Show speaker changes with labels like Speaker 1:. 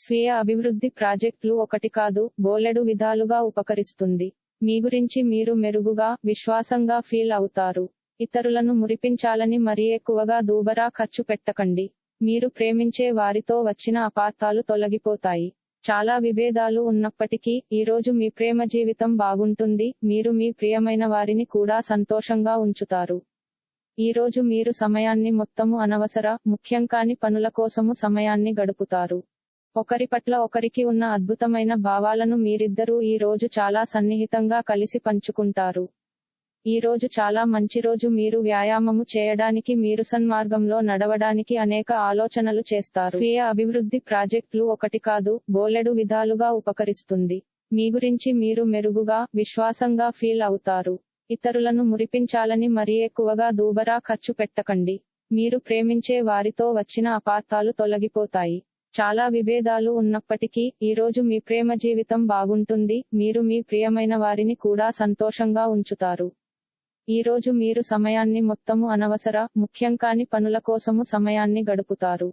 Speaker 1: స్వీయ అభివృద్ధి ప్రాజెక్టులు ఒకటి కాదు, బోలెడు విధాలుగా ఉపకరిస్తుంది. మీ గురించి మీరు మెరుగుగా, విశ్వాసంగా ఫీల్ అవుతారు. ఇతరులను మురిపించాలని మరీ ఎక్కువగా దూబరా ఖర్చు పెట్టకండి. మీరు ప్రేమించే వారితో వచ్చిన అపార్థాలు తొలగిపోతాయి. చాలా విభేదాలు ఉన్నప్పటికీ, ఈరోజు మీ ప్రేమ జీవితం బాగుంటుంది. మీరు మీ ప్రియమైన వారిని కూడా సంతోషంగా ఉంచుతారు. ఈరోజు మీరు సమయాన్ని మొత్తము అనవసర, ముఖ్యం కాని పనుల కోసము సమయాన్ని గడుపుతారు. ఒకరి పట్ల ఒకరికి ఉన్న అద్భుతమైన భావాలను మీరిద్దరూ ఈ రోజు చాలా సన్నిహితంగా కలిసి పంచుకుంటారు. ఈ రోజు చాలా మంచి రోజు. మీరు వ్యాయామము చేయడానికి, మీరు సన్మార్గంలో నడవడానికి అనేక ఆలోచనలు చేస్తారు. స్వీయ అభివృద్ధి ప్రాజెక్టులు ఒకటి కాదు, బోలెడు విధాలుగా ఉపకరిస్తుంది. మీ గురించి మీరు మెరుగుగా, విశ్వాసంగా ఫీల్ అవుతారు. ఇతరులను మురిపించాలని మరీ ఎక్కువగా దూబరా ఖర్చు పెట్టకండి. మీరు ప్రేమించే వారితో వచ్చిన అపార్థాలు తొలగిపోతాయి. చాలా విభేదాలు ఉన్నప్పటికీ, ఈరోజు మీ ప్రేమ జీవితం బాగుంటుంది. మీరు మీ ప్రియమైన వారిని కూడా సంతోషంగా ఉంచుతారు. ఈరోజు మీరు సమయాన్ని మొత్తము అనవసర, ముఖ్యం కాని పనుల కోసము సమయాన్ని గడుపుతారు.